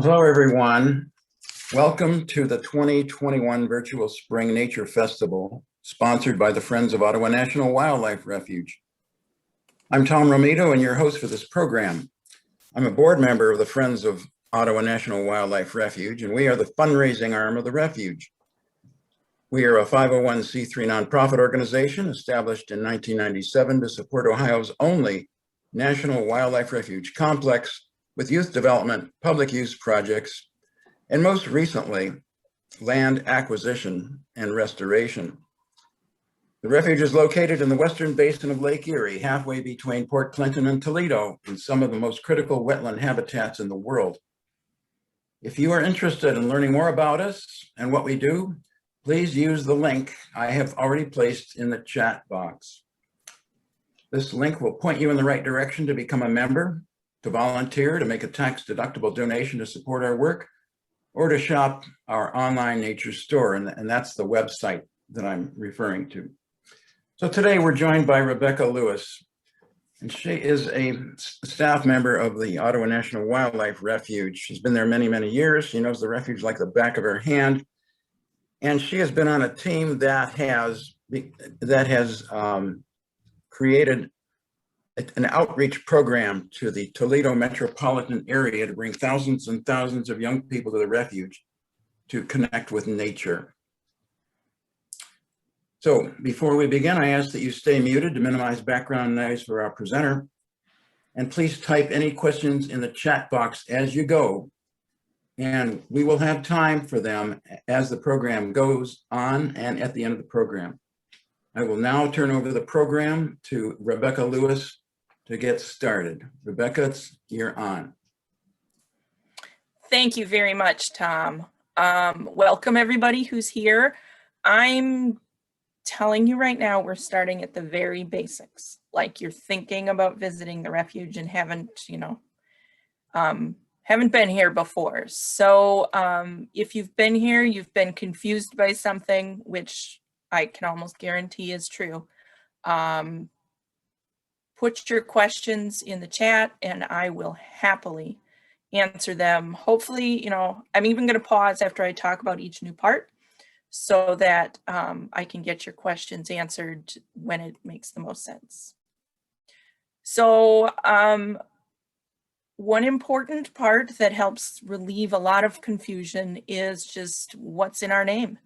Hello, everyone. Welcome to the 2021 Virtual Spring Nature Festival, sponsored by the Friends of Ottawa National Wildlife Refuge. I'm Tom Romito and your host for this program. I'm a board member of the Friends of Ottawa National Wildlife Refuge, and we are the fundraising arm of the refuge. We are a 501c3 nonprofit organization established in 1997 to support Ohio's only national wildlife refuge complex with youth development, public use projects, and most recently, land acquisition and restoration. The refuge is located in the western basin of Lake Erie, halfway between Port Clinton and Toledo, in some of the most critical wetland habitats in the world. If you are interested in learning more about us and what we do, please use the link I have already placed in the chat box. This link will point you in the right direction to become a member, to volunteer, to make a tax-deductible donation to support our work, or to shop our online nature store, and that's the website that I'm referring to. So today we're joined by Rebecca Lewis, and she is a staff member of the Ottawa National Wildlife Refuge. She's been there many, many years. She knows the refuge like the back of her hand, and she has been on a team that has created an outreach program to the Toledo metropolitan area to bring thousands and thousands of young people to the refuge to connect with nature. So before we begin, I ask that you stay muted to minimize background noise for our presenter. And please type any questions in the chat box as you go. And we will have time for them as the program goes on and at the end of the program. I will now turn over the program to Rebecca Lewis to get started. Rebecca, you're on. Thank you very much, Tom. Welcome everybody who's here. I'm telling you right now, we're starting at the very basics. Like you're thinking about visiting the refuge and haven't been here before. So if you've been here, you've been confused by something, which I can almost guarantee is true. Put your questions in the chat and I will happily answer them. Hopefully, I'm even going to pause after I talk about each new part so that I can get your questions answered when it makes the most sense. So one important part that helps relieve a lot of confusion is just what's in our name.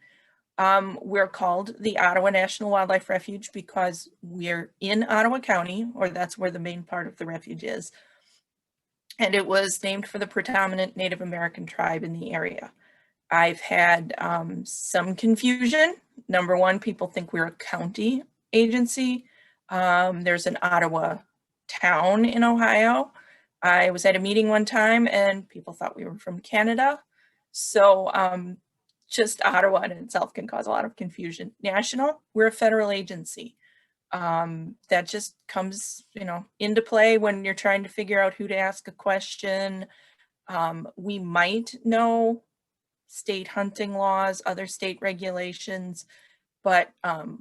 We're called the Ottawa National Wildlife Refuge because we're in Ottawa County, or that's where the main part of the refuge is. And it was named for the predominant Native American tribe in the area. I've had some confusion. Number one, people think we're a county agency. There's an Ottawa town in Ohio. I was at a meeting one time and people thought we were from Canada. So just Ottawa in itself can cause a lot of confusion. National, we're a federal agency. That just comes, into play when you're trying to figure out who to ask a question. We might know state hunting laws, other state regulations, but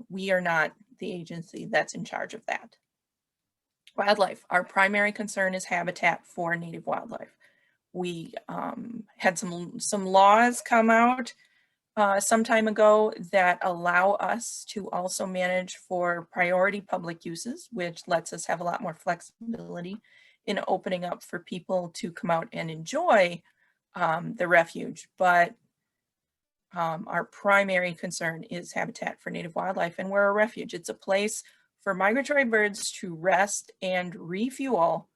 we are not the agency that's in charge of that. Wildlife, our primary concern is habitat for native wildlife. We had some laws come out some time ago that allow us to also manage for priority public uses, which lets us have a lot more flexibility in opening up for people to come out and enjoy the refuge. But our primary concern is habitat for native wildlife, and we're a refuge. It's a place for migratory birds to rest and refuel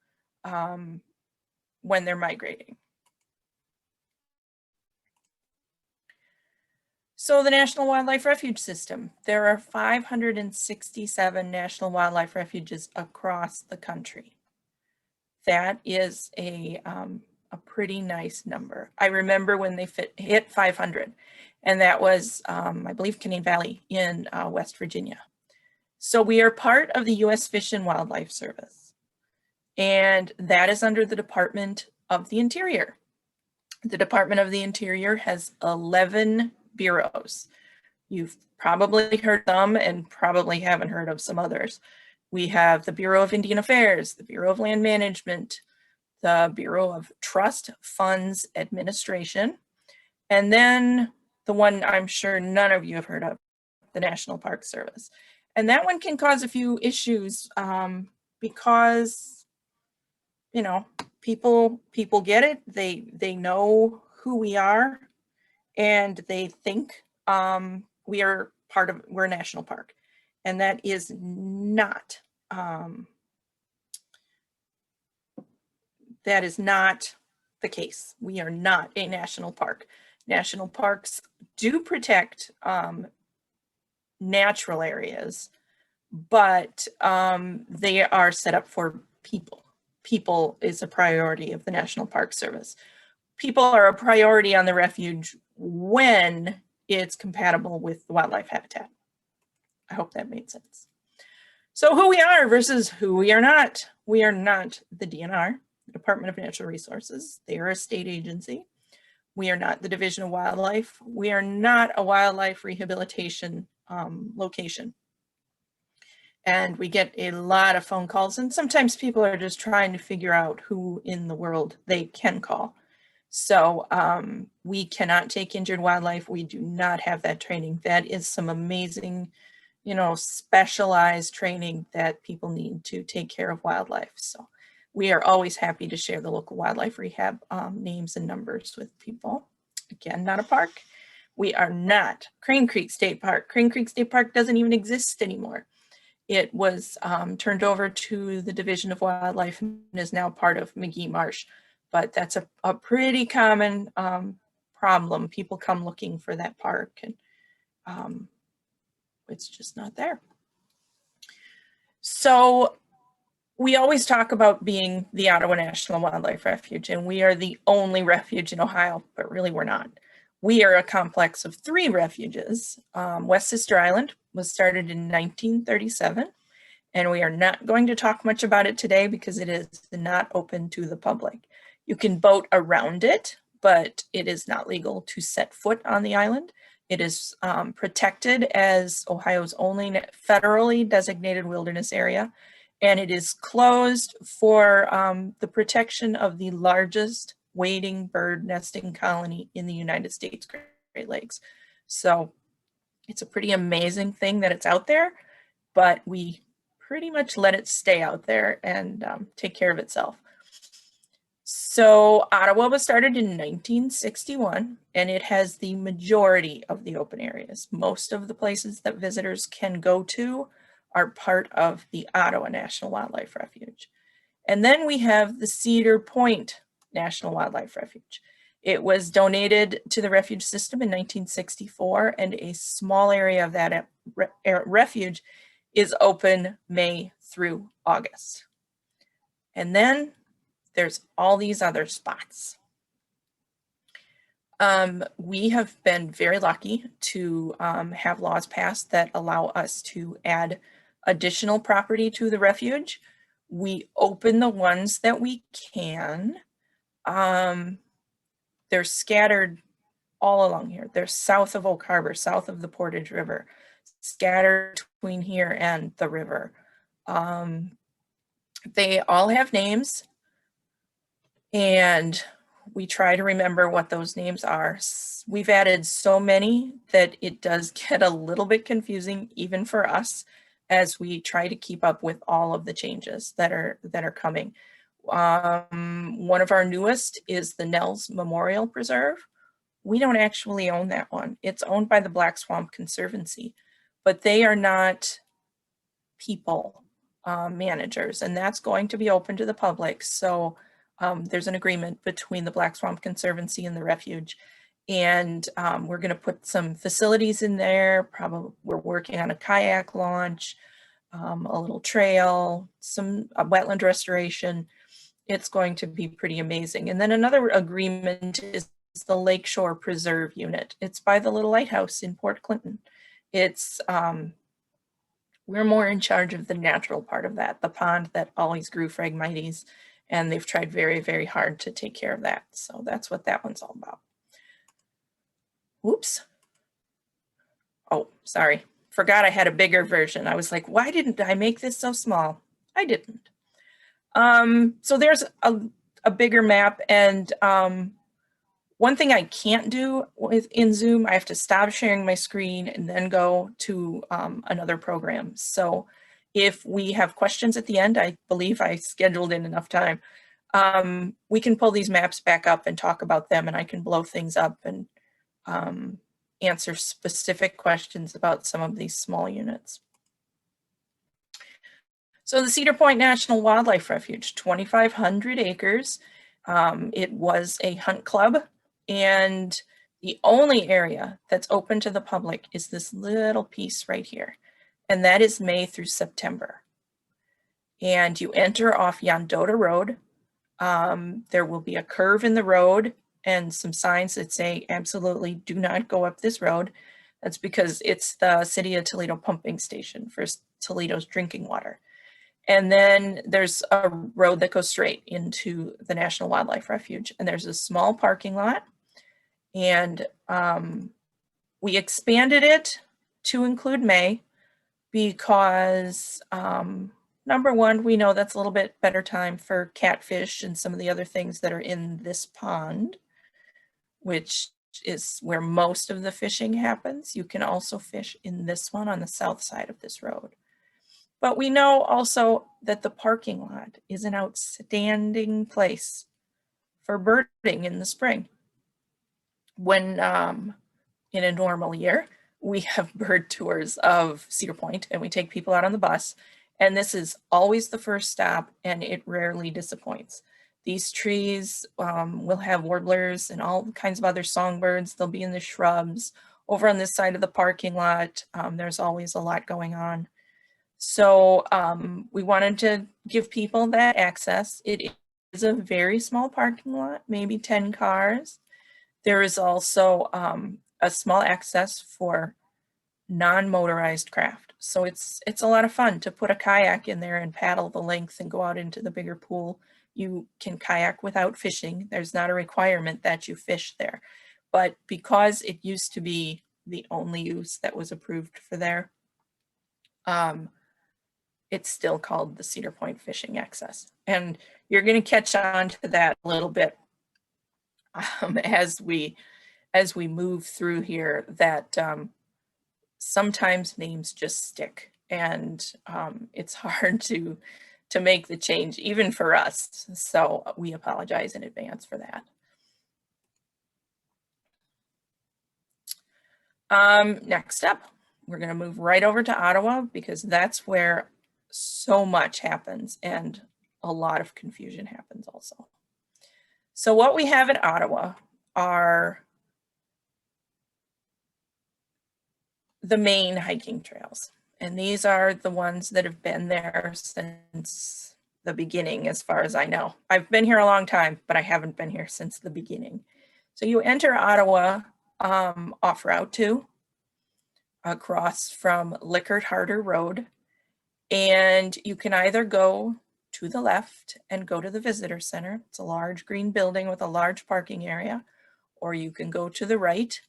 when they're migrating. So the National Wildlife Refuge System, there are 567 National Wildlife Refuges across the country. That is a pretty nice number. I remember when they hit 500, and that was, I believe, Canadian Valley in West Virginia. So we are part of the U.S. Fish and Wildlife Service, and that is under the Department of the Interior. The Department of the Interior has 11 bureaus. You've probably heard them and probably haven't heard of some others. We have the Bureau of Indian Affairs, the Bureau of Land Management, the Bureau of Trust Funds Administration, and then the one I'm sure none of you have heard of, the National Park Service. And that one can cause a few issues because, you know, people get it. They know who we are, and they think we're a national park, and that is not the case. We are not a national park. National parks do protect natural areas, but they are set up for people. People is a priority of the National Park Service. People are a priority on the refuge when it's compatible with the wildlife habitat. I hope that made sense. So who we are versus who we are not. We are not the DNR, the Department of Natural Resources. They are a state agency. We are not the Division of Wildlife. We are not a wildlife rehabilitation location. And we get a lot of phone calls, and sometimes people are just trying to figure out who in the world they can call. So we cannot take injured wildlife. We do not have that training. That is some amazing, you know, specialized training that people need to take care of wildlife. So we are always happy to share the local wildlife rehab names and numbers with people. Again, not a park. We are not Crane Creek State Park. Crane Creek State Park doesn't even exist anymore. It was turned over to the Division of Wildlife and is now part of McGee Marsh. But that's a pretty common problem. People come looking for that park, and it's just not there. So we always talk about being the Ottawa National Wildlife Refuge, and we are the only refuge in Ohio, but really we're not. We are a complex of 3 refuges. West Sister Island was started in 1937, and we are not going to talk much about it today because it is not open to the public. You can boat around it, but it is not legal to set foot on the island. It is protected as Ohio's only federally designated wilderness area, and it is closed for the protection of the largest wading bird nesting colony in the United States Great Lakes. So it's a pretty amazing thing that it's out there, but we pretty much let it stay out there and take care of itself. So Ottawa was started in 1961, and it has the majority of the open areas. Most of the places that visitors can go to are part of the Ottawa National Wildlife Refuge. And then we have the Cedar Point National Wildlife Refuge. It was donated to the refuge system in 1964, and a small area of that refuge is open May through August. And then there's all these other spots. We have been very lucky to have laws passed that allow us to add additional property to the refuge. We open the ones that we can. They're scattered all along here. They're south of Oak Harbor, south of the Portage River, scattered between here and the river. They all have names, and we try to remember what those names are. We've added so many that it does get a little bit confusing, even for us, as we try to keep up with all of the changes that are coming. One of our newest is the Nels Memorial Preserve. We don't actually own that one. It's owned by the Black Swamp Conservancy, but they are not people managers, and that's going to be open to the public. So there's an agreement between the Black Swamp Conservancy and the refuge, and we're going to put some facilities in there. Probably we're working on a kayak launch, a little trail, some wetland restoration. It's going to be pretty amazing. And then another agreement is the Lakeshore Preserve Unit. It's by the Little Lighthouse in Port Clinton. It's we're more in charge of the natural part of that, the pond that always grew Phragmites, and they've tried very, very hard to take care of that. So that's what that one's all about. Whoops. Oh, sorry. Forgot I had a bigger version. I was like, why didn't I make this so small? I didn't. So there's a bigger map, and one thing I can't do in Zoom, I have to stop sharing my screen and then go to another program. So if we have questions at the end, I believe I scheduled in enough time, we can pull these maps back up and talk about them, and I can blow things up and answer specific questions about some of these small units. So the Cedar Point National Wildlife Refuge, 2,500 acres. It was a hunt club, and the only area that's open to the public is this little piece right here, and that is May through September. And you enter off Yondota Road. There will be a curve in the road and some signs that say absolutely do not go up this road. That's because it's the City of Toledo pumping station for Toledo's drinking water. And then there's a road that goes straight into the National Wildlife Refuge, and there's a small parking lot. And we expanded it to include May because number one, we know that's a little bit better time for catfish and some of the other things that are in this pond, which is where most of the fishing happens. You can also fish in this one on the south side of this road. But we know also that the parking lot is an outstanding place for birding in the spring. When in a normal year, we have bird tours of Cedar Point and we take people out on the bus, and this is always the first stop and it rarely disappoints. These trees will have warblers and all kinds of other songbirds. They'll be in the shrubs. Over on this side of the parking lot, there's always a lot going on. So we wanted to give people that access. It is a very small parking lot, maybe 10 cars. There is also a small access for non-motorized craft. So it's a lot of fun to put a kayak in there and paddle the length and go out into the bigger pool. You can kayak without fishing. There's not a requirement that you fish there. But because it used to be the only use that was approved for there, it's still called the Cedar Point Fishing Access. And you're going to catch on to that a little bit as we move through here, that sometimes names just stick, and it's hard to make the change even for us. So we apologize in advance for that. Next up, we're going to move right over to Ottawa because that's where so much happens and a lot of confusion happens also. So what we have at Ottawa are the main hiking trails. And these are the ones that have been there since the beginning, as far as I know. I've been here a long time, but I haven't been here since the beginning. So you enter Ottawa off Route 2, across from Lickert Harder Road, and you can either go to the left and go to the visitor center. It's a large green building with a large parking area, or you can go to the right.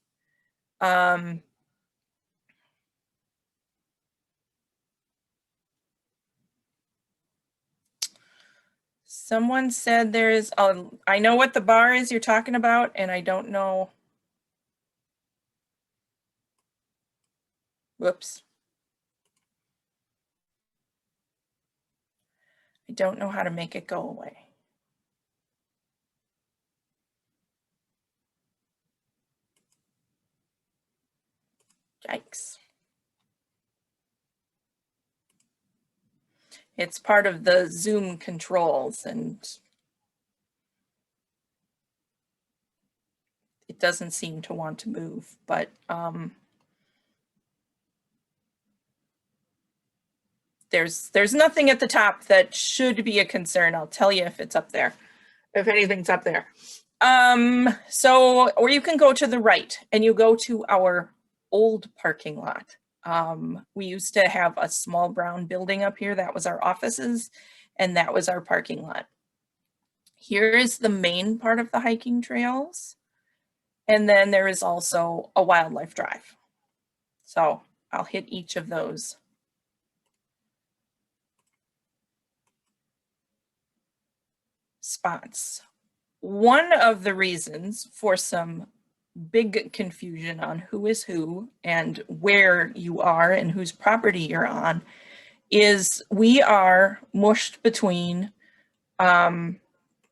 Someone said there is, I know what the bar is you're talking about, and I don't know. Whoops. I don't know how to make it go away. Yikes. It's part of the Zoom controls and it doesn't seem to want to move, but there's nothing at the top that should be a concern. I'll tell you if it's up there, if anything's up there. Or you can go to the right and you go to our old parking lot. We used to have a small brown building up here. That was our offices, and that was our parking lot. Here is the main part of the hiking trails. And then there is also a wildlife drive. So I'll hit each of those. spots. One of the reasons for some big confusion on who is who and where you are and whose property you're on is we are mushed between, go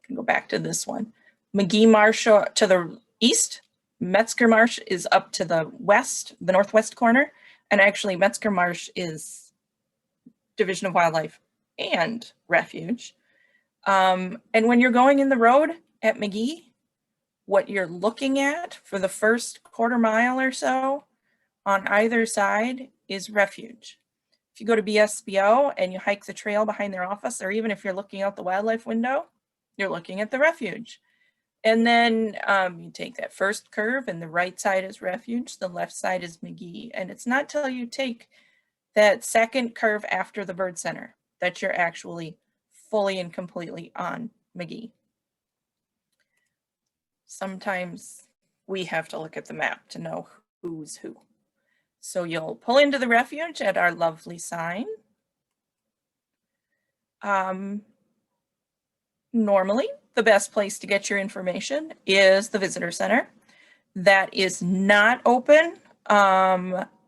back to this one, McGee Marsh to the east, Metzger Marsh is up to the west, the northwest corner, and actually Metzger Marsh is Division of Wildlife and Refuge. And when you're going in the road at McGee, what you're looking at for the first quarter mile or so on either side is Refuge. If you go to BSBO and you hike the trail behind their office, or even if you're looking out the wildlife window, you're looking at the Refuge. And then you take that first curve and the right side is Refuge, the left side is McGee. And it's not till you take that second curve after the bird center that you're actually fully and completely on McGee. Sometimes we have to look at the map to know who's who. So you'll pull into the Refuge at our lovely sign. Normally, the best place to get your information is the visitor center. That is not open.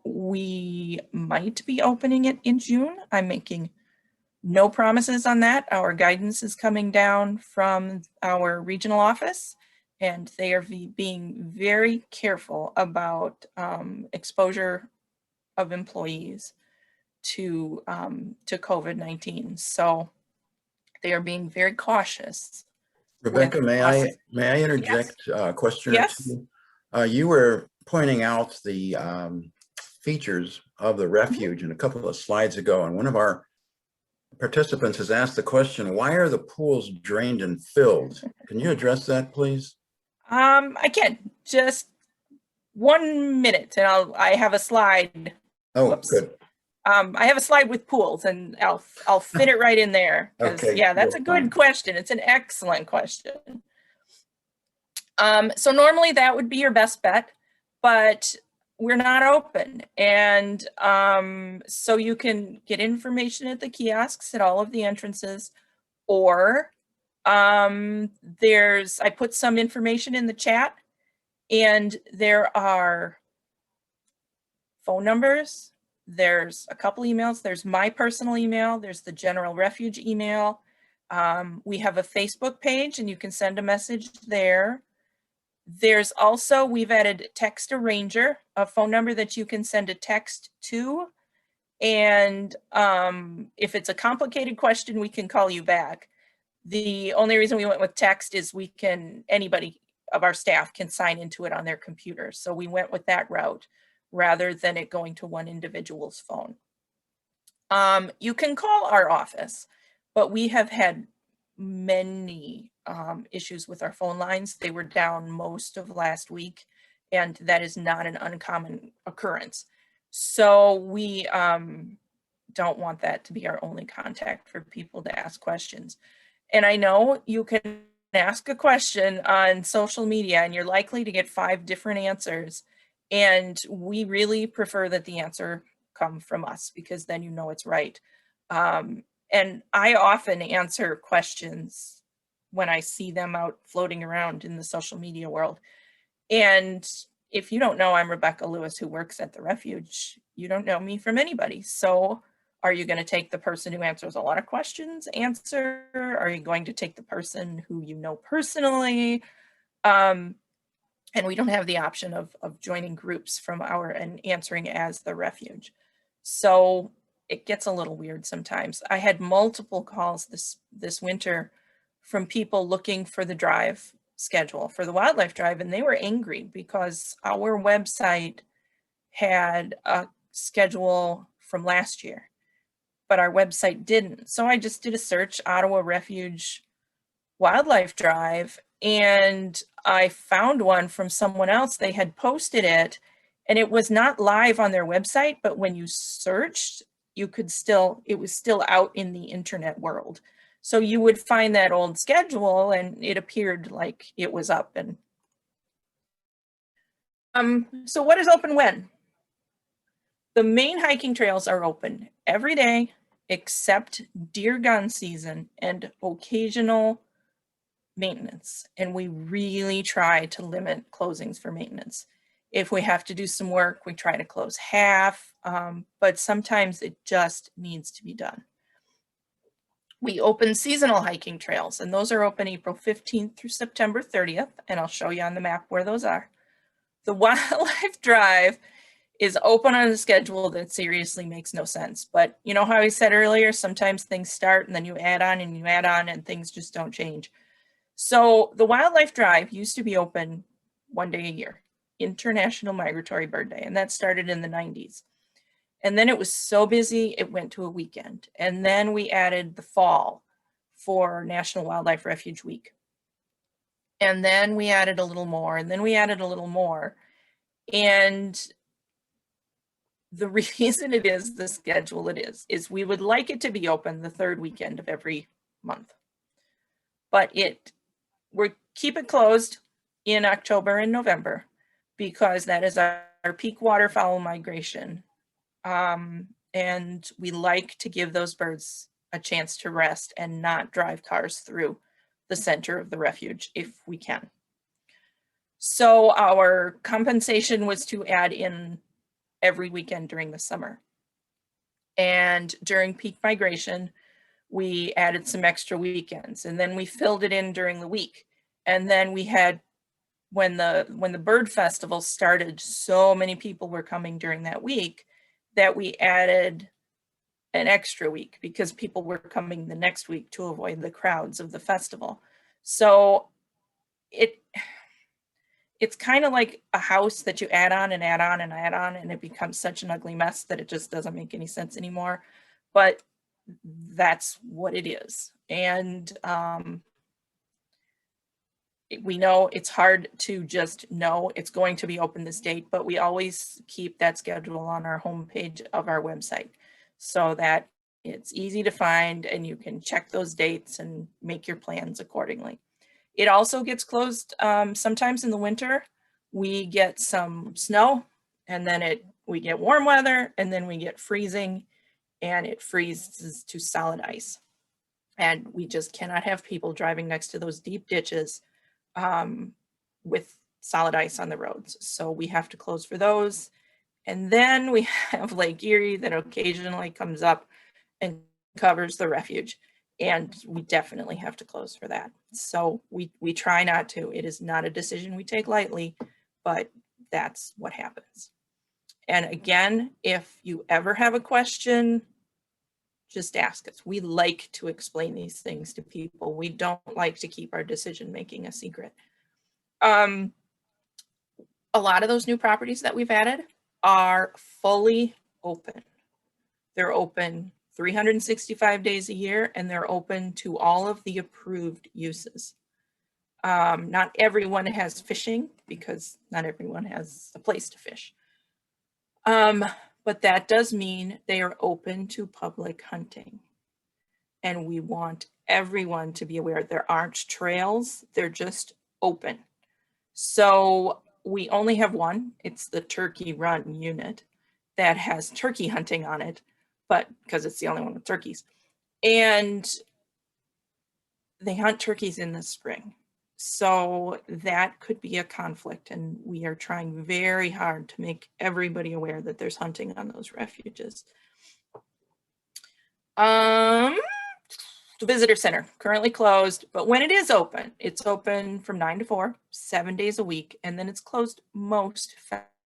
We might be opening it in June. I'm making no promises on that. Our guidance is coming down from our regional office, and they are being very careful about exposure of employees to COVID-19. So they are being very cautious. Rebecca, may I interject a question or two? You were pointing out the features of the Refuge in a couple of slides ago, and one of our participants has asked the question, why are the pools drained and filled? Can you address that, please? I can. Just 1 minute, and I have a slide. Oh, Whoops. good. I have a slide with pools, and I'll fit it right in there. Okay. Yeah, that's a good question. It's an excellent question. So normally that would be your best bet, but we're not open. And so you can get information at the kiosks at all of the entrances, or I put some information in the chat, and there are phone numbers. There's a couple emails. There's my personal email. There's the General Refuge email. We have a Facebook page, and you can send a message there. There's also, we've added Text a Ranger, a phone number that you can send a text to. And if it's a complicated question, we can call you back. The only reason we went with text is anybody of our staff can sign into it on their computer. So we went with that route rather than it going to one individual's phone. You can call our office, but we have had many issues with our phone lines. They were down most of last week, and that is not an uncommon occurrence. So we don't want that to be our only contact for people to ask questions. And I know you can ask a question on social media and you're likely to get 5 different answers. And we really prefer that the answer come from us, because then you know it's right. And I often answer questions when I see them out floating around in the social media world. And if you don't know, I'm Rebecca Lewis, who works at the Refuge. You don't know me from anybody. So are you going to take the person who answers a lot of questions answer? Are you going to take the person who you know personally? And we don't have the option of joining groups from and answering as the Refuge. So it gets a little weird sometimes. I had multiple calls this winter from people looking for the drive schedule for the wildlife drive, and they were angry because our website had a schedule from last year, but our website didn't. So I just did a search, Ottawa Refuge Wildlife Drive, and I found one from someone else. They had posted it, and it was not live on their website, but when you searched, it was still out in the internet world. So you would find that old schedule and it appeared like it was up. And so what is open when? The main hiking trails are open every day except deer gun season and occasional maintenance, and we really try to limit closings for maintenance. If we have to do some work, we try to close half, but sometimes it just needs to be done. We open seasonal hiking trails, and those are open April 15th through September 30th, and I'll show you on the map where those are. The Wildlife Drive is open on a schedule that seriously makes no sense. But you know how I said earlier, sometimes things start and then you add on and you add on and things just don't change. So the Wildlife Drive used to be open one day a year, International Migratory Bird Day, and that started in the 90s. And then it was so busy, it went to a weekend. And then we added the fall for National Wildlife Refuge Week. And then we added a little more, and then we added a little more. And the reason it is the schedule it is we would like it to be open the third weekend of every month. But we keep it closed in October and November because that is our peak waterfowl migration. And we like to give those birds a chance to rest and not drive cars through the center of the refuge if we can. So our compensation was to add in every weekend during the summer. And during peak migration, we added some extra weekends, and then we filled it in during the week. And then we had, when the bird festival started, so many people were coming during that week that we added an extra week because people were coming the next week to avoid the crowds of the festival. So it's kind of like a house that you add on and add on and add on, and it becomes such an ugly mess that it just doesn't make any sense anymore. But that's what it is. And we know it's hard to just know it's going to be open this date, but we always keep that schedule on our homepage of our website so that it's easy to find and you can check those dates and make your plans accordingly. It also gets closed sometimes in the winter. We get some snow, and then we get warm weather, and then we get freezing, and it freezes to solid ice. And we just cannot have people driving next to those deep ditches with solid ice on the roads. So we have to close for those. And then we have Lake Erie that occasionally comes up and covers the refuge. And we definitely have to close for that. So we try not to. It is not a decision we take lightly, but that's what happens. And again, if you ever have a question, just ask us. We like to explain these things to people. We don't like to keep our decision-making a secret. A lot of those new properties that we've added are fully open. They're open 365 days a year, and they're open to all of the approved uses. Not everyone has fishing because not everyone has a place to fish. But that does mean they are open to public hunting. And we want everyone to be aware there aren't trails, they're just open. So we only have one, it's the Turkey Run unit that has turkey hunting on it, but because it's the only one with turkeys. And they hunt turkeys in the spring. So that could be a conflict, and we are trying very hard to make everybody aware that there's hunting on those refuges. The visitor center currently closed, but when it is open, it's open from 9 to 4, 7 days a week, and then it's closed most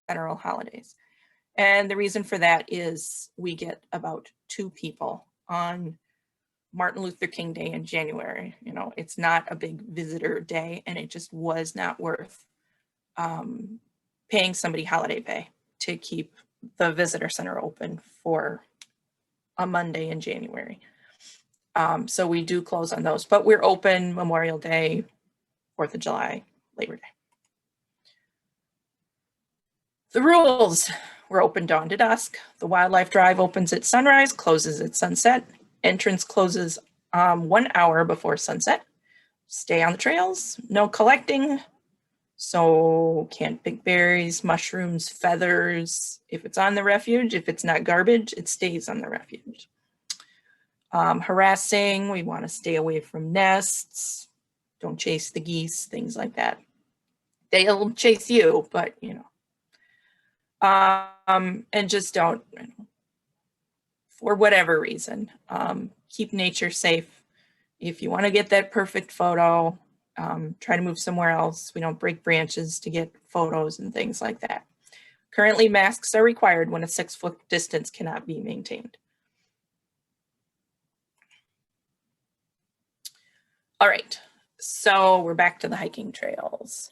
federal holidays. And the reason for that is we get about 2 people on Martin Luther King Day in January. You know, it's not a big visitor day, and it just was not worth paying somebody holiday pay to keep the visitor center open for a Monday in January. So we do close on those, but we're open Memorial Day, 4th of July, Labor Day. The rules: we're open dawn to dusk. The Wildlife Drive opens at sunrise, closes at sunset. Entrance closes 1 hour before sunset. Stay on the trails, no collecting. So can't pick berries, mushrooms, feathers. If it's on the refuge, if it's not garbage, it stays on the refuge. Harassing, we want to stay away from nests. don't chase the geese, things like that. They'll chase you, but you know. And just don't, for whatever reason, keep nature safe. If you want to get that perfect photo, try to move somewhere else. We don't break branches to get photos and things like that. Currently, masks are required when a 6-foot distance cannot be maintained. All right, so we're back to the hiking trails.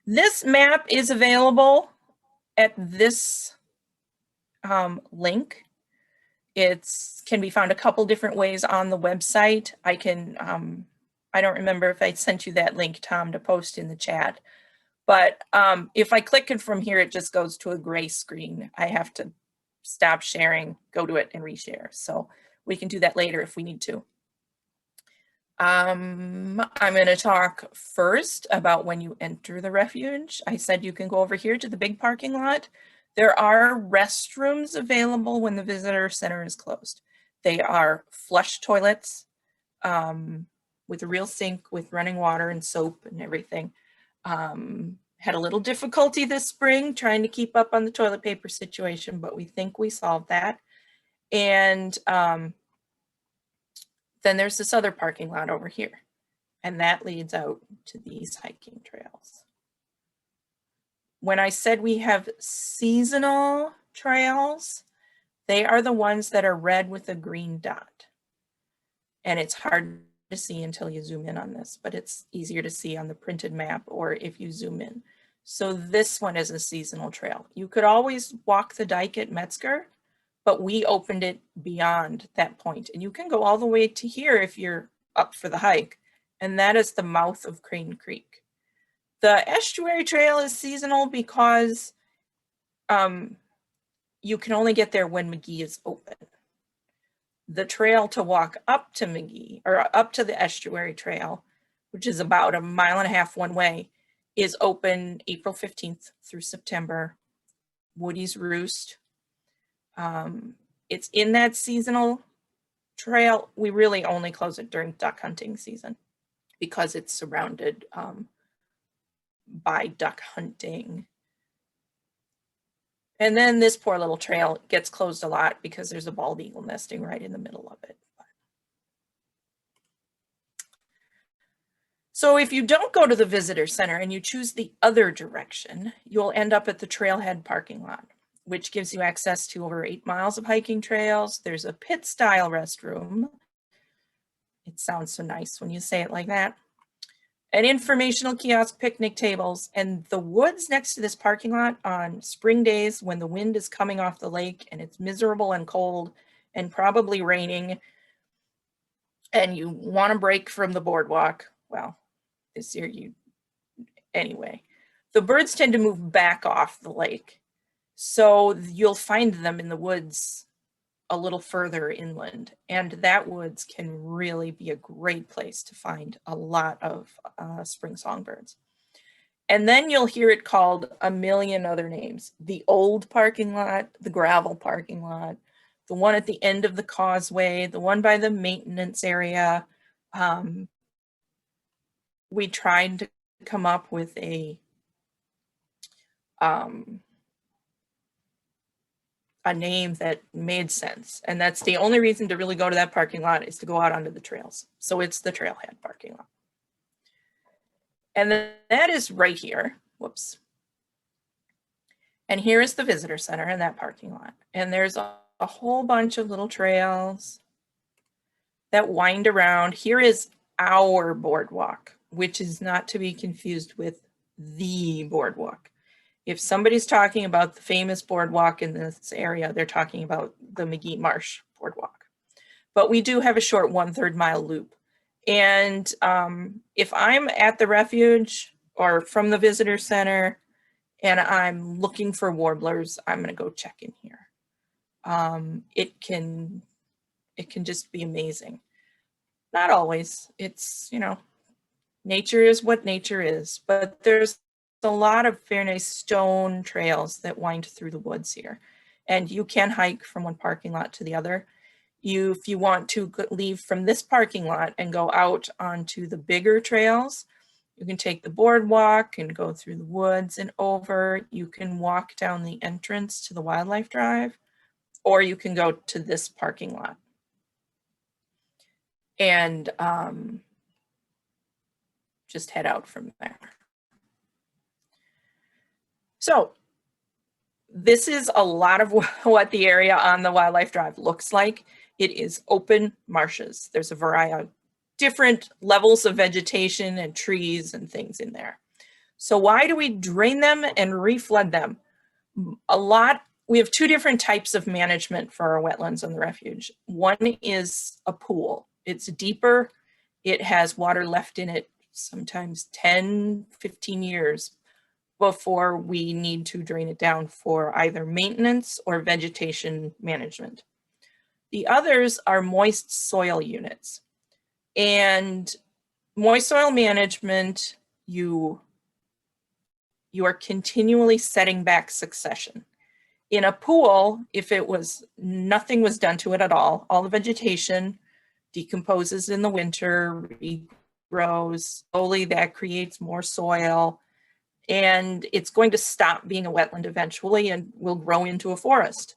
This map is available at this link. It can be found a couple different ways on the website. I don't remember if I sent you that link, Tom, to post in the chat. But if I click it from here, it just goes to a gray screen. I have to stop sharing, go to it and reshare. So we can do that later if we need to. I'm going to talk first about when you enter the refuge. I said you can go over here to the big parking lot. There are restrooms available when the visitor center is closed. They are flush toilets with a real sink with running water and soap and everything. Had a little difficulty this spring trying to keep up on the toilet paper situation, but we think we solved that. And then there's this other parking lot over here, and that leads out to these hiking trails. When I said we have seasonal trails, they are the ones that are red with a green dot. And it's hard to see until you zoom in on this, but it's easier to see on the printed map or if you zoom in. So this one is a seasonal trail. You could always walk the dike at Metzger, but we opened it beyond that point. And you can go all the way to here if you're up for the hike. And that is the mouth of Crane Creek. The estuary trail is seasonal because you can only get there when McGee is open. The trail to walk up to McGee, or up to the estuary trail, which is about 1.5 miles one way, is open April 15th through September. Woody's Roost. It's in that seasonal trail. We really only close it during duck hunting season because it's surrounded by duck hunting. And then this poor little trail gets closed a lot because there's a bald eagle nesting right in the middle of it. So if you don't go to the visitor center and you choose the other direction, you'll end up at the trailhead parking lot, which gives you access to over 8 miles of hiking trails. There's a pit style restroom. It sounds so nice when you say it like that. An informational kiosk, picnic tables, and the woods next to this parking lot on spring days when the wind is coming off the lake and it's miserable and cold and probably raining and you want a break from the boardwalk. Well, this year anyway, the birds tend to move back off the lake. So you'll find them in the woods a little further inland, and that woods can really be a great place to find a lot of spring songbirds. And then you'll hear it called a million other names. The old parking lot, the gravel parking lot, the one at the end of the causeway, the one by the maintenance area. We tried to come up with a name that made sense. And that's the only reason to really go to that parking lot is to go out onto the trails. So it's the trailhead parking lot. And then that is right here. Whoops. And here is the visitor center in that parking lot. And there's a whole bunch of little trails that wind around. Here is our boardwalk, which is not to be confused with the boardwalk. If somebody's talking about the famous boardwalk in this area, they're talking about the McGee Marsh boardwalk. But we do have a short 1/3 mile loop. And if I'm at the refuge or from the visitor center and I'm looking for warblers, I'm going to go check in here. It can just be amazing. Not always. It's, you know, nature is what nature is, but there's a lot of very nice stone trails that wind through the woods here. And you can hike from one parking lot to the other. If you want to leave from this parking lot and go out onto the bigger trails, you can take the boardwalk and go through the woods and over. You can walk down the entrance to the wildlife drive, or you can go to this parking lot. And just head out from there. So this is a lot of what the area on the wildlife drive looks like. It is open marshes. There's a variety of different levels of vegetation and trees and things in there. So why do we drain them and reflood them? We have two different types of management for our wetlands on the refuge. One is a pool. It's deeper. It has water left in it, sometimes 10, 15 years before we need to drain it down for either maintenance or vegetation management. The others are moist soil units. And moist soil management, you are continually setting back succession. In a pool, if nothing was done to it at all the vegetation decomposes in the winter, regrows, slowly that creates more soil, and it's going to stop being a wetland eventually and will grow into a forest.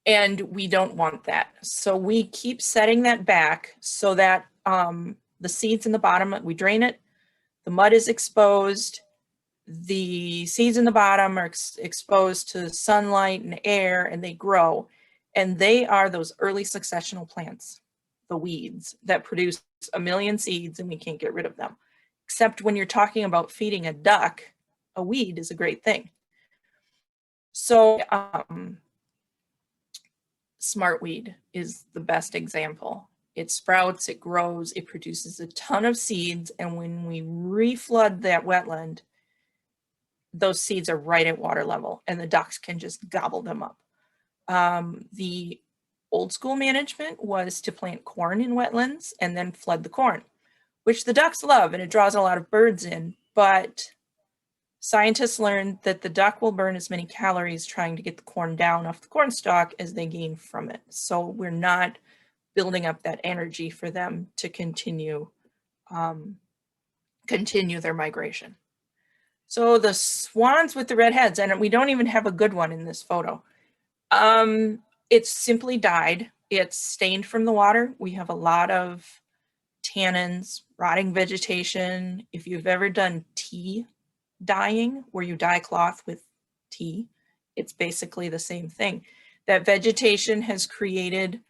And we don't want that. So we keep setting that back so that the seeds in the bottom, we drain it, the mud is exposed, the seeds in the bottom are exposed to sunlight and air, and they grow. And they are those early successional plants, the weeds that produce a million seeds and we can't get rid of them. Except when you're talking about feeding a duck, a weed is a great thing. So smartweed is the best example. It sprouts, it grows, it produces a ton of seeds, and when we reflood that wetland, those seeds are right at water level and the ducks can just gobble them up. The old school management was to plant corn in wetlands and then flood the corn, which the ducks love and it draws a lot of birds in, but scientists learned that the duck will burn as many calories trying to get the corn down off the corn stalk as they gain from it. So we're not building up that energy for them to continue their migration. So the swans with the red heads, and we don't even have a good one in this photo. It's simply died. It's stained from the water. We have a lot of tannins, rotting vegetation. If you've ever done tea dyeing, where you dye cloth with tea, it's basically the same thing. That vegetation has created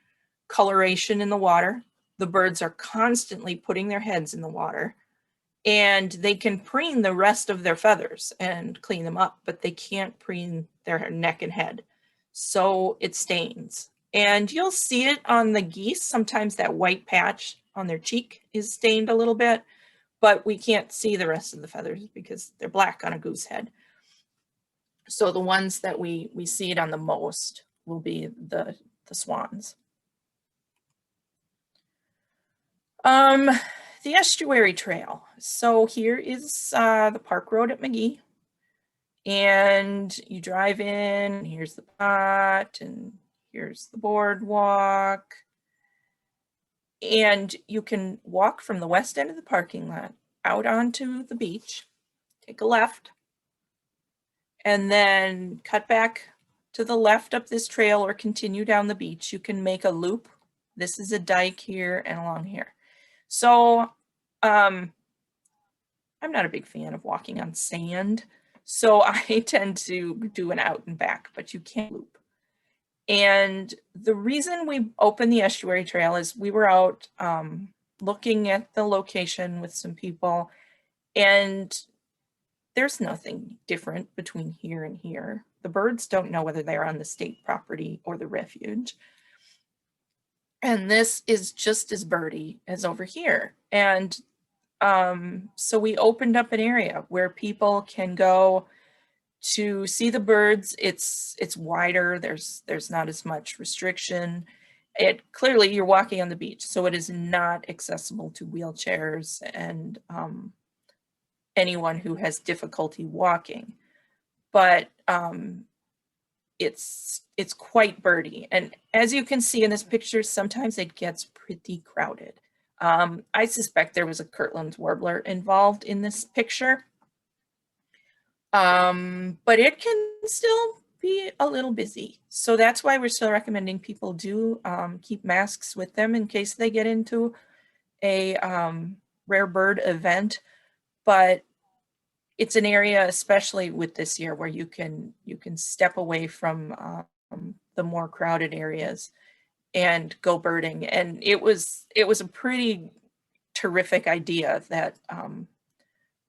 coloration in the water. The birds are constantly putting their heads in the water, and they can preen the rest of their feathers and clean them up, but they can't preen their neck and head. So it stains. And you'll see it on the geese. Sometimes that white patch on their cheek is stained a little bit, but we can't see the rest of the feathers because they're black on a goose head. So the ones that we see it on the most will be the swans. The estuary trail. So here is the park road at McGee. And you drive in, here's the pot, and here's the boardwalk. And you can walk from the west end of the parking lot out onto the beach, take a left, and then cut back to the left up this trail or continue down the beach. You can make a loop. This is a dike here and along here. So I'm not a big fan of walking on sand, so I tend to do an out and back, but you can't loop. And the reason we opened the estuary trail is we were out looking at the location with some people, and there's nothing different between here and here. The birds don't know whether they're on the state property or the refuge. And this is just as birdy as over here. And so we opened up an area where people can go to see the birds. It's wider, there's not as much restriction. Clearly you're walking on the beach, so it is not accessible to wheelchairs and anyone who has difficulty walking. But it's quite birdy. And as you can see in this picture, sometimes it gets pretty crowded. I suspect there was a Kirtland's warbler involved in this picture. But it can still be a little busy. So that's why we're still recommending people do keep masks with them in case they get into a rare bird event. But it's an area, especially with this year, where you can step away from the more crowded areas and go birding. And it was a pretty terrific idea that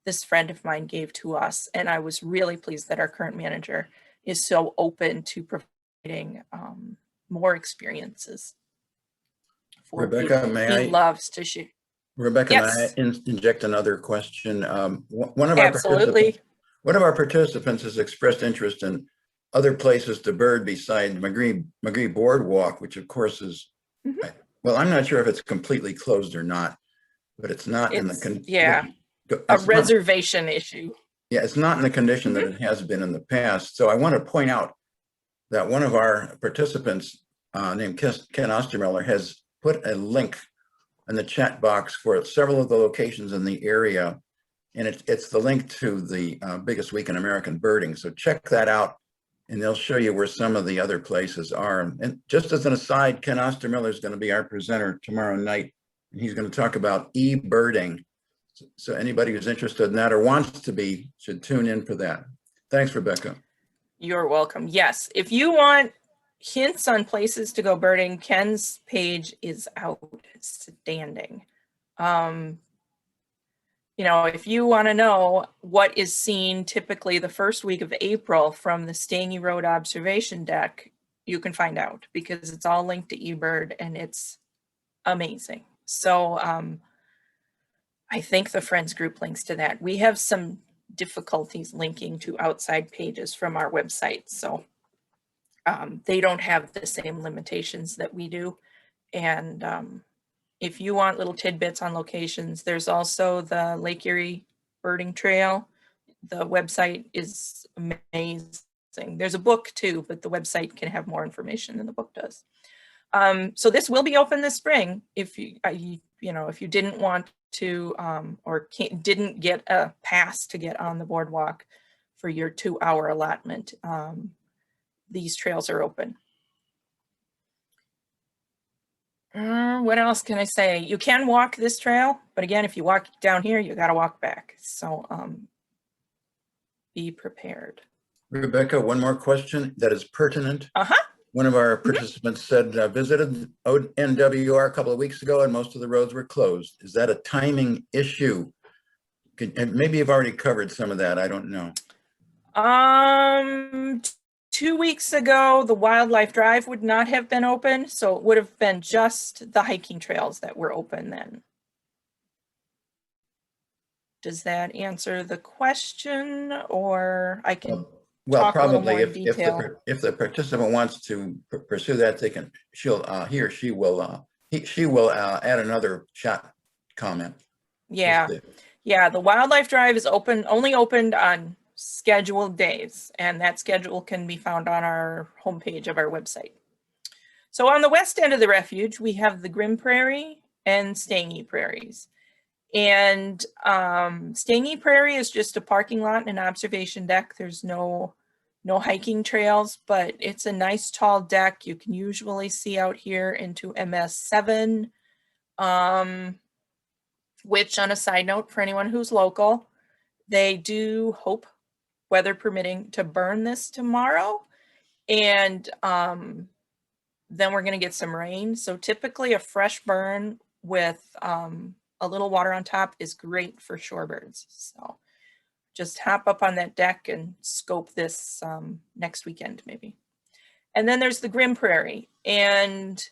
this friend of mine gave to us, and I was really pleased that our current manager is so open to providing more experiences for Rebecca, people. may He I? loves to shoot. Rebecca, may I Yes, inject another question? One of our absolutely. participants has expressed interest in other places to bird beside McGree Boardwalk, which of course is, Mhm. well, I'm not sure if it's completely closed or not, but it's not in the It's, yeah, a it's not, reservation issue. yeah, it's not in the condition that Mhm. it has been in the past. So I want to point out that one of our participants named Ken Ostermiller has put a link in the chat box for several of the locations in the area. And it's the link to the biggest week in American birding. So check that out and they'll show you where some of the other places are. And just as an aside, Ken Ostermiller is going to be our presenter tomorrow night. And he's going to talk about e-birding. So anybody who's interested in that or wants to be should tune in for that. Thanks, Rebecca. You're welcome. Yes, if you want hints on places to go birding, Ken's page is outstanding. You know, if you want to know what is seen typically the first week of April from the Stangy Road observation deck, you can find out because it's all linked to eBird and it's amazing. So I think the Friends group links to that. We have some difficulties linking to outside pages from our website. So they don't have the same limitations that we do. And if you want little tidbits on locations, there's also the Lake Erie Birding Trail. The website is amazing. There's a book too, but the website can have more information than the book does. So this will be open this spring. If if you didn't want to or didn't get a pass to get on the boardwalk for your 2-hour allotment, these trails are open. What else can I say? You can walk this trail, but again, if you walk down here, you got to walk back. So be prepared. Rebecca, one more question that is pertinent. Uh-huh. One of our participants said visited NWR a couple of weeks ago and most of the roads were closed. Is that a timing issue? And maybe you've already covered some of that. I don't know. 2 weeks ago, the Wildlife Drive would not have been open, so it would have been just the hiking trails that were open then. Does that answer the question, or I can well, talk a little more probably in detail? if the participant wants to pursue that, they can. He or she will add another shot comment. Yeah, yeah. The Wildlife Drive is only opened on scheduled days, and that schedule can be found on our homepage of our website. So on the west end of the refuge, we have the Grimm Prairie and Stangy Prairies. And Stangy Prairie is just a parking lot and an observation deck. There's no hiking trails, but it's a nice tall deck. You can usually see out here into MS7, which, on a side note, for anyone who's local, they do hope, weather permitting, to burn this tomorrow. And then we're going to get some rain. So typically a fresh burn with a little water on top is great for shorebirds. So just hop up on that deck and scope this next weekend maybe. And then there's the Grimm Prairie, and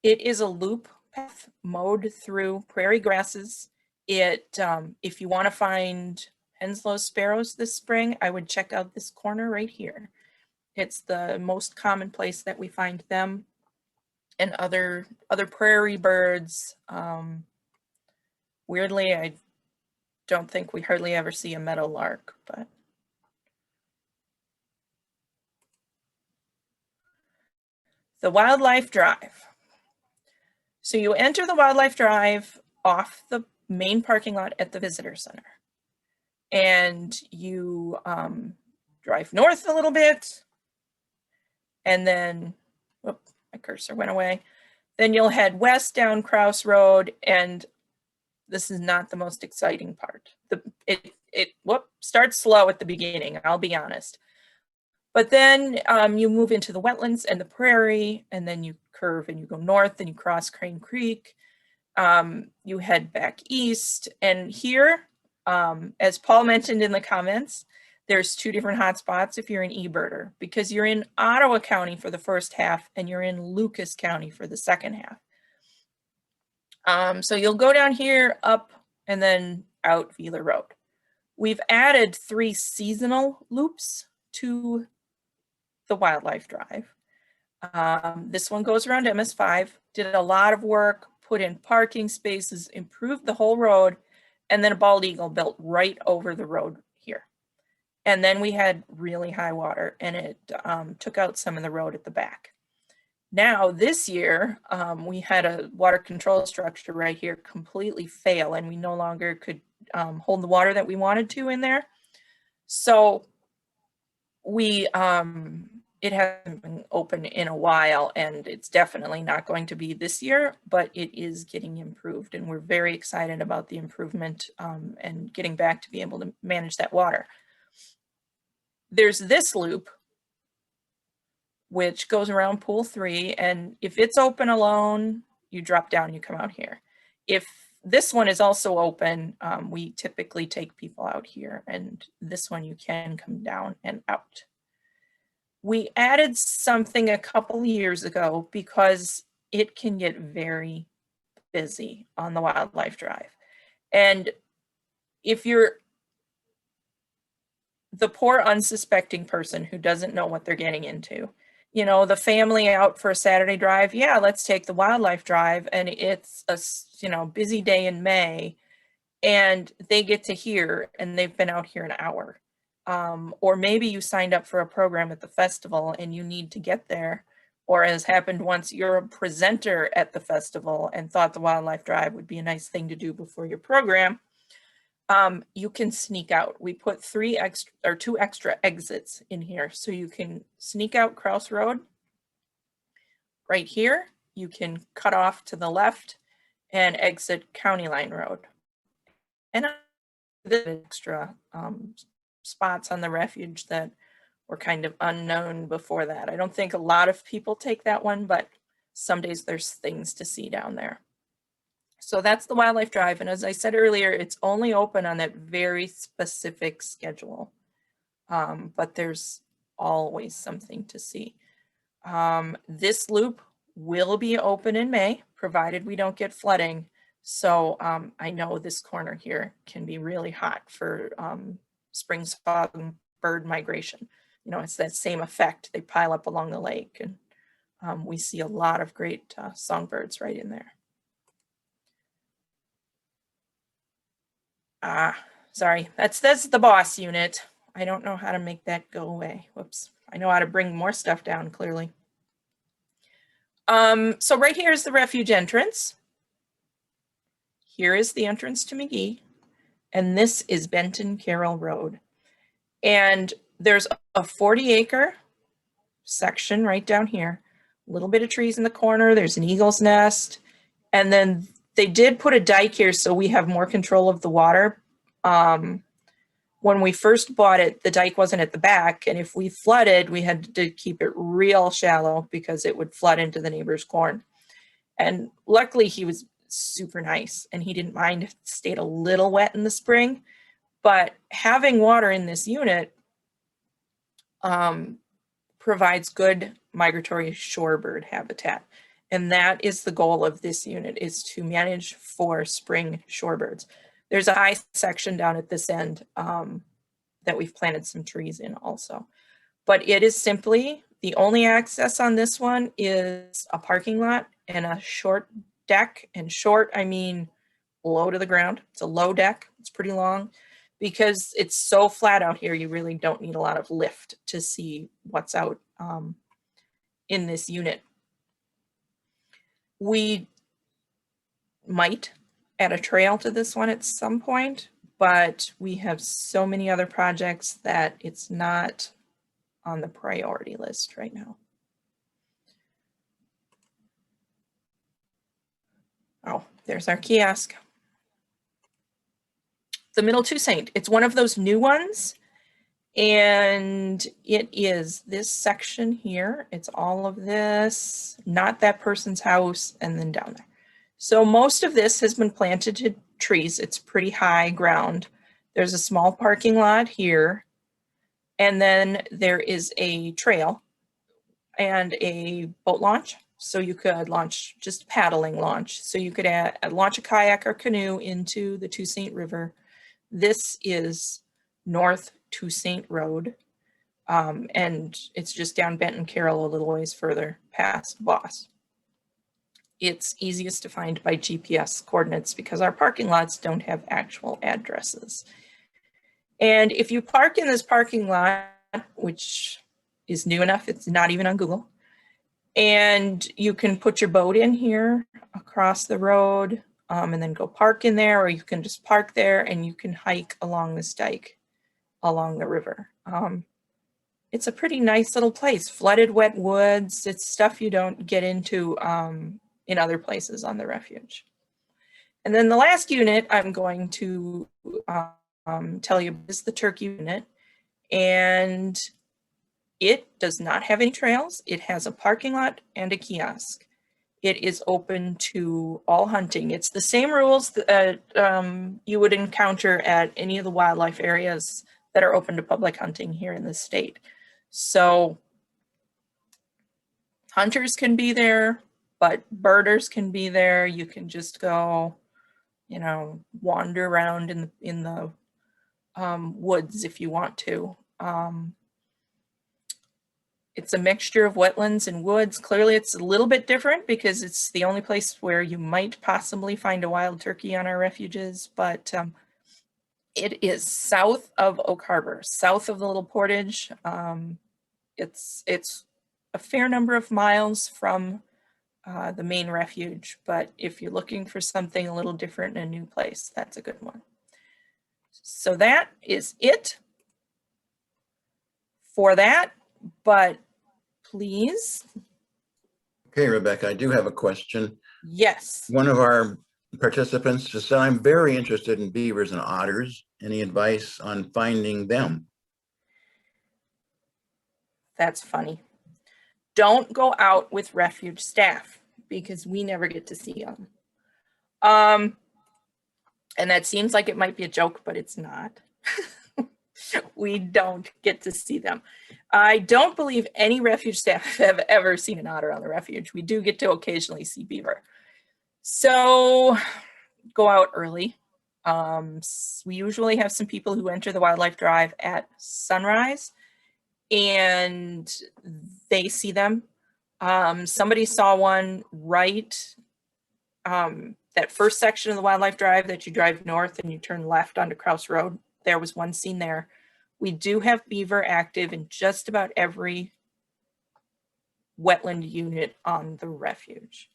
it is a loop path mowed through prairie grasses. If you want to find Henslow's sparrows this spring, I would check out this corner right here. It's the most common place that we find them and other prairie birds. Weirdly, I don't think we hardly ever see a meadowlark, but the Wildlife Drive. So you enter the Wildlife Drive off the main parking lot at the visitor center. And you drive north a little bit. And then, whoop, my cursor went away. Then you'll head west down Crouse Road, and this is not the most exciting part. It starts slow at the beginning, I'll be honest. But then you move into the wetlands and the prairie, and then you curve and you go north and you cross Crane Creek. You head back east, and here, as Paul mentioned in the comments, there's 2 different hotspots if you're an eBirder, because you're in Ottawa County for the first half and you're in Lucas County for the second half. So you'll go down here, up, and then out Wheeler Road. We've added 3 seasonal loops to the Wildlife Drive. This one goes around MS5, did a lot of work, put in parking spaces, improved the whole road, and then a bald eagle built right over the road here. And then we had really high water, and it took out some of the road at the back. Now this year, we had a water control structure right here completely fail, and we no longer could hold the water that we wanted to in there. So we, it hasn't been open in a while, and it's definitely not going to be this year, but it is getting improved, and we're very excited about the improvement and getting back to be able to manage that water. There's this loop, which goes around Pool 3, and if it's open alone, you drop down, you come out here. If this one is also open, we typically take people out here, and this one you can come down and out. We added something a couple years ago because it can get very busy on the Wildlife Drive. And if you're the poor unsuspecting person who doesn't know what they're getting into, you know, the family out for a Saturday drive, yeah, let's take the Wildlife Drive, and it's a, you know, busy day in May, and they get to here and they've been out here an hour. Or maybe you signed up for a program at the festival and you need to get there, or as happened once, you're a presenter at the festival and thought the Wildlife Drive would be a nice thing to do before your program. You can sneak out. We put 2 extra exits in here, so you can sneak out Crouse Road. Right here, you can cut off to the left and exit County Line Road. And the extra spots on the refuge that were kind of unknown before that. I don't think a lot of people take that one, but some days there's things to see down there. So that's the Wildlife Drive. And as I said earlier, it's only open on that very specific schedule. But there's always something to see. This loop will be open in May, provided we don't get flooding. So I know this corner here can be really hot for spring songbird migration. You know, it's that same effect. They pile up along the lake, and we see a lot of great songbirds right in there. Sorry, that's the boss unit. I don't know how to make that go away. Whoops. I know how to bring more stuff down, clearly. So right here is the refuge entrance. Here is the entrance to McGee. And this is Benton Carroll Road. And there's a 40-acre section right down here. A little bit of trees in the corner. There's an eagle's nest. And then they did put a dike here so we have more control of the water. When we first bought it, the dike wasn't at the back, and if we flooded, we had to keep it real shallow because it would flood into the neighbor's corn. And luckily he was super nice and he didn't mind if it stayed a little wet in the spring, but having water in this unit provides good migratory shorebird habitat. And that is the goal of this unit, is to manage for spring shorebirds. There's a high section down at this end that we've planted some trees in also. But it is simply, the only access on this one is a parking lot and a short deck. And short, I mean low to the ground. It's a low deck. It's pretty long. Because it's so flat out here, you really don't need a lot of lift to see what's out in this unit. We might add a trail to this one at some point, but we have so many other projects that it's not on the priority list right now. Oh, there's our kiosk. The Middle Toussaint, it's one of those new ones. And it is this section here. It's all of this, not that person's house, and then down there. So most of this has been planted to trees. It's pretty high ground. There's a small parking lot here. And then there is a trail and a boat launch. So you could launch, just paddling launch. So you could launch a kayak or canoe into the Toussaint River. This is North Toussaint Road. And it's just down Benton Carroll a little ways further past Boss. It's easiest to find by GPS coordinates because our parking lots don't have actual addresses. And if you park in this parking lot, which is new enough, it's not even on Google, and you can put your boat in here across the road and then go park in there, or you can just park there and you can hike along this dike along the river. It's a pretty nice little place, flooded wet woods. It's stuff you don't get into in other places on the refuge. And then the last unit I'm going to tell you is the turkey unit. And it does not have any trails. It has a parking lot and a kiosk. It is open to all hunting. It's the same rules that you would encounter at any of the wildlife areas that are open to public hunting here in the state. So hunters can be there, but birders can be there. You can just go, you know, wander around in the woods if you want to. It's a mixture of wetlands and woods. Clearly it's a little bit different because it's the only place where you might possibly find a wild turkey on our refuges, but it is south of Oak Harbor, south of the Little Portage. It's a fair number of miles from the main refuge, but if you're looking for something a little different in a new place, that's a good one. So that is it for that, but please. Okay, Rebecca, I do have a question. Yes. One of our participants just said, I'm very interested in beavers and otters. Any advice on finding them? That's funny. Don't go out with refuge staff because we never get to see them. And that seems like it might be a joke, but it's not. We don't get to see them. I don't believe any refuge staff have ever seen an otter on the refuge. We do get to occasionally see beaver. So go out early. We usually have some people who enter the wildlife drive at sunrise and they see them. Somebody saw one right, that first section of the wildlife drive that you drive north and you turn left onto Krause Road. There was one seen there. We do have beaver active in just about every wetland unit on the refuge.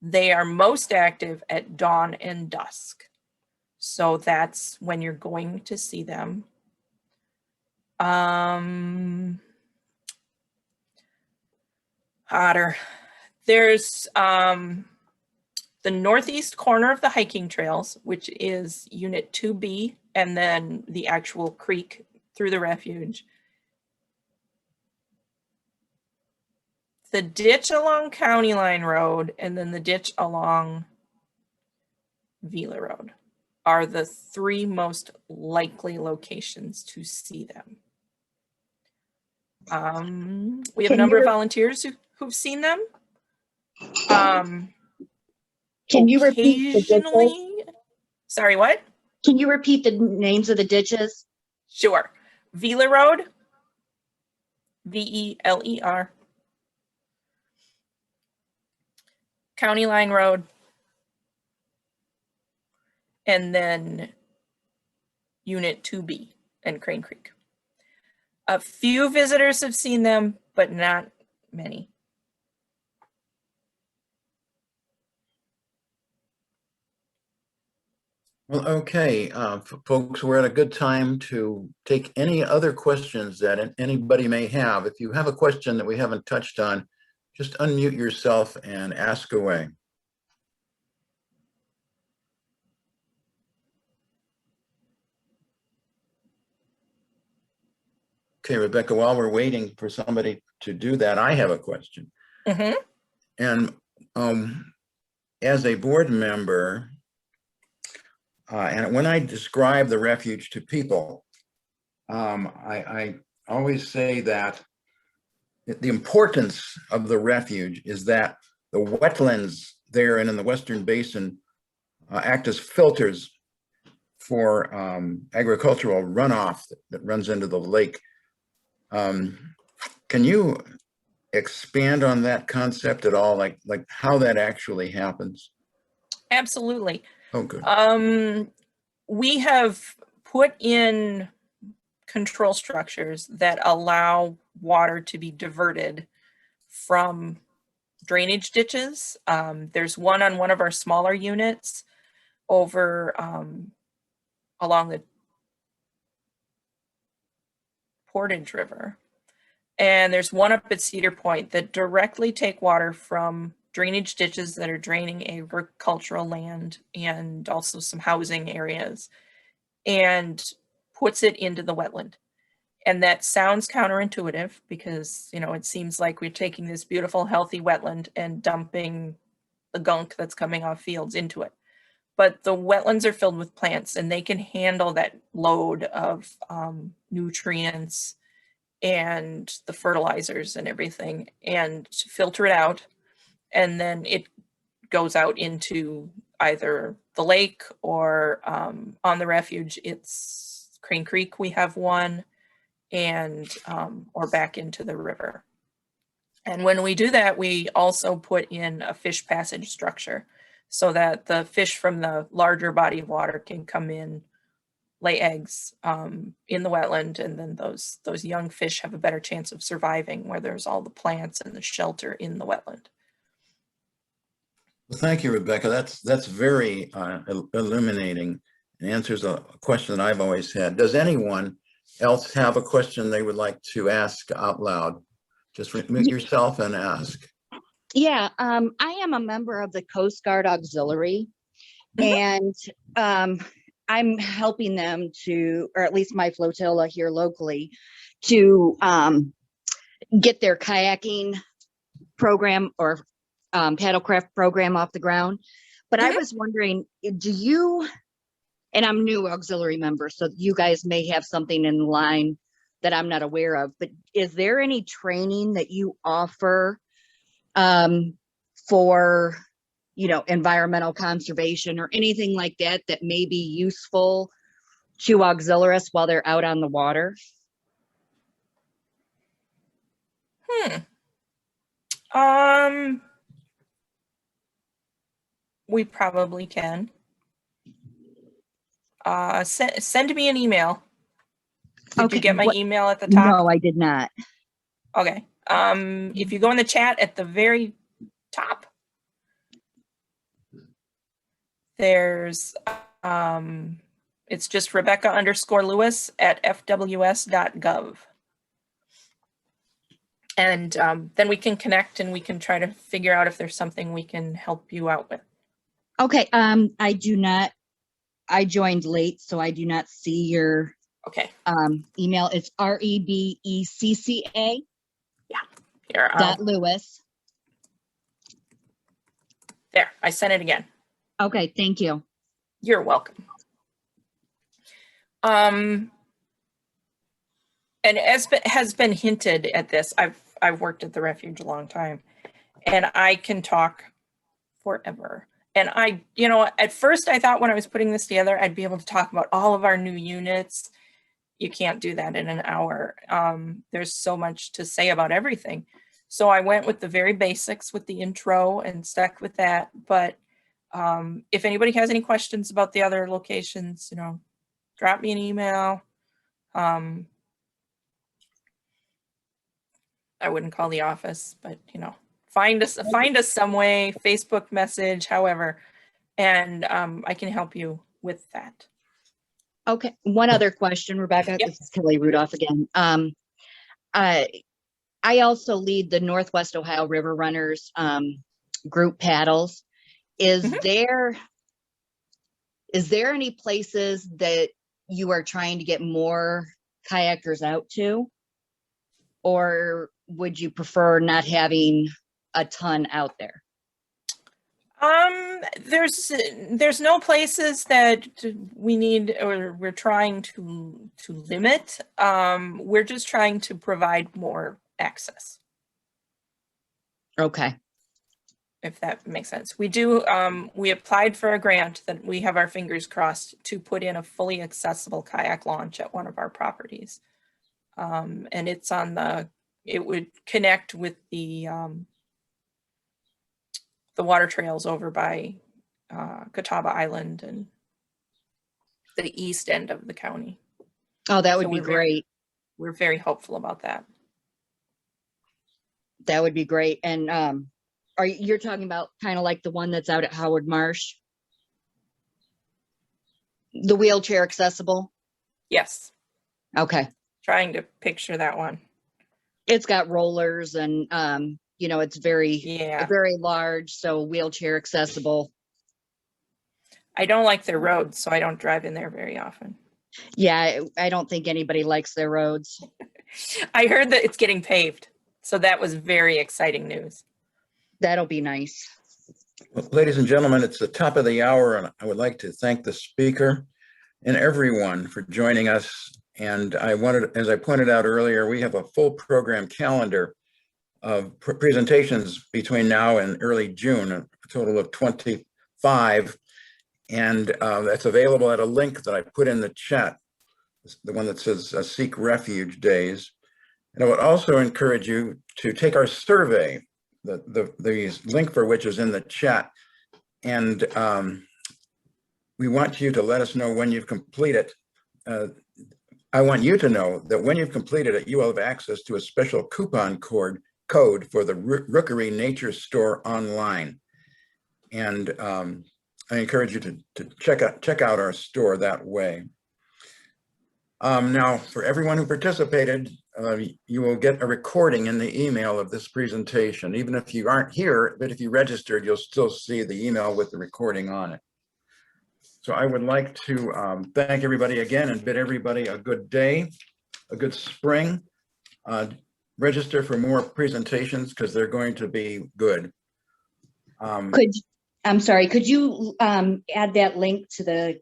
They are most active at dawn and dusk. So that's when you're going to see them. Otter. There's the northeast corner of the hiking trails, which is Unit 2B, and then the actual creek through the refuge. The ditch along County Line Road and then the ditch along Vila Road are the three most likely locations to see them. We have a number of volunteers who've seen them. Can you repeat the ditches? Occasionally, sorry, what? Can you repeat the names of the ditches? Sure. Vila Road, V-E-L-E-R. County Line Road. And then Unit 2B and Crane Creek. A few visitors have seen them, but not many. Well, okay, folks, we're at a good time to take any other questions that anybody may have. If you have a question that we haven't touched on, just unmute yourself and ask away. Okay, Rebecca, while we're waiting for somebody to do that, I have a question. Mhm. And as a board member, and when I describe the refuge to people, I always say that the importance of the refuge is that the wetlands there and in the Western Basin act as filters for agricultural runoff that runs into the lake. Can you expand on that concept at all, like how that actually happens? Absolutely. Oh, good. We have put in control structures that allow water to be diverted from drainage ditches. There's one on one of our smaller units over along the Portage River. And there's one up at Cedar Point that directly take water from drainage ditches that are draining agricultural land and also some housing areas and puts it into the wetland. And that sounds counterintuitive because, you know, it seems like we're taking this beautiful, healthy wetland and dumping the gunk that's coming off fields into it. But the wetlands are filled with plants and they can handle that load of nutrients and the fertilizers and everything and filter it out. And then it goes out into either the lake or on the refuge. It's Crane Creek, we have one, and or back into the river. And when we do that, we also put in a fish passage structure so that the fish from the larger body of water can come in, lay eggs in the wetland, and then those young fish have a better chance of surviving where there's all the plants and the shelter in the wetland. Well, thank you, Rebecca. That's very illuminating and answers a question that I've always had. Does anyone else have a question they would like to ask out loud? Just mute yourself and ask. Yeah, I am a member of the Coast Guard Auxiliary, and I'm helping them to, or at least my flotilla here locally, to get their kayaking program or paddlecraft program off the ground. But I was wondering, do you, and I'm a new auxiliary member, so you guys may have something in line that I'm not aware of, but is there any training that you offer for, you know, environmental conservation or anything like that that may be useful to auxiliarists while they're out on the water? We probably can. Send me an email. Did you get my email at the top? No, I did not. Okay. If you go in the chat at the very top, there's it's just Rebecca_Lewis at fws.gov. And then we can connect and we can try to figure out if there's something we can help you out with. Okay. I do not. I joined late, so I do not see your Okay. email. It's REBECCA. Here. Lewis. There. I sent it again. Okay. Thank you. You're welcome. And as has been hinted at this, I've worked at the refuge a long time, and I can talk forever. And I, you know, at first I thought when I was putting this together, I'd be able to talk about all of our new units. You can't do that in an hour. There's so much to say about everything. So I went with the very basics with the intro and stuck with that. But if anybody has any questions about the other locations, you know, drop me an email. I wouldn't call the office, but you know, find us some way, Facebook message, however, and I can help you with that. Okay, one other question, Rebecca. Yep. This is Kelly Rudolph again. I also lead the Northwest Ohio River Runners group paddles. Is there any places that you are trying to get more kayakers out to? Or would you prefer not having a ton out there? There's no places that we need or we're trying to limit. We're just trying to provide more access, Okay, if that makes sense. We do, we applied for a grant that we have our fingers crossed to put in a fully accessible kayak launch at one of our properties. And it's on it would connect with the water trails over by Catawba Island and the east end of the county. oh, that would So be we're very- great. We're very hopeful about that. That would be great. And you're talking about kind of like the one that's out at Howard Marsh? The wheelchair accessible? Yes, Okay. trying to picture that one. It's got rollers and it's very Yeah, very large, so wheelchair accessible. I don't like their roads, so I don't drive in there very often. Yeah, I don't think anybody likes their roads. I heard that it's getting paved, so that was very exciting news. That'll be nice. Well, ladies and gentlemen, it's the top of the hour, and I would like to thank the speaker and everyone for joining us. And as I pointed out earlier, we have a full program calendar of presentations between now and early June, a total of 25. And that's available at a link that I put in the chat, the one that says Seek Refuge Days. And I would also encourage you to take our survey, the link for which is in the chat. And we want you to let us know when you've completed. I want you to know that when you've completed it, you will have access to a special coupon code for the Rookery Nature Store online. And I encourage you to check out our store that way. Now, for everyone who participated, you will get a recording in the email of this presentation. Even if you aren't here, but if you registered, you'll still see the email with the recording on it. So I would like to thank everybody again and bid everybody a good day, a good spring. Register for more presentations because they're going to be good. I'm sorry, could you add that link to the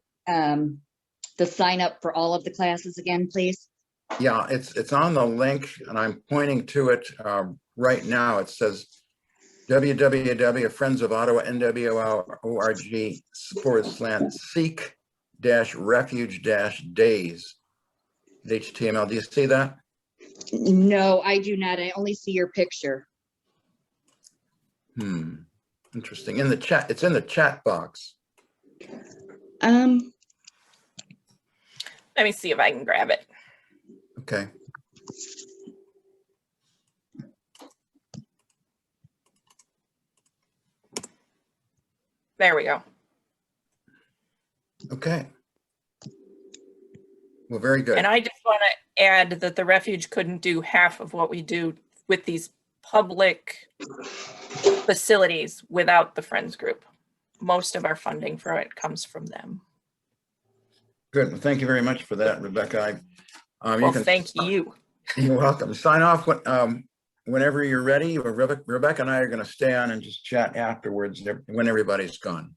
sign up for all of the classes again, please? Yeah, it's on the link and I'm pointing to it right now. It says www.friendsofottawanwoRG/seek-refuge-days. HTML. Do you see that? No, I do not. I only see your picture. Interesting. In the chat, it's in the chat box. Let me see if I can grab it. Okay. There we go. Okay. Well, very good. And I just want to add that the refuge couldn't do half of what we do with these public facilities without the Friends group. Most of our funding for it comes from them. Good. Well, thank you very much for that, Rebecca. Well, thank you. You're welcome. Sign off whenever you're ready. Rebecca and I are going to stay on and just chat afterwards when everybody's gone.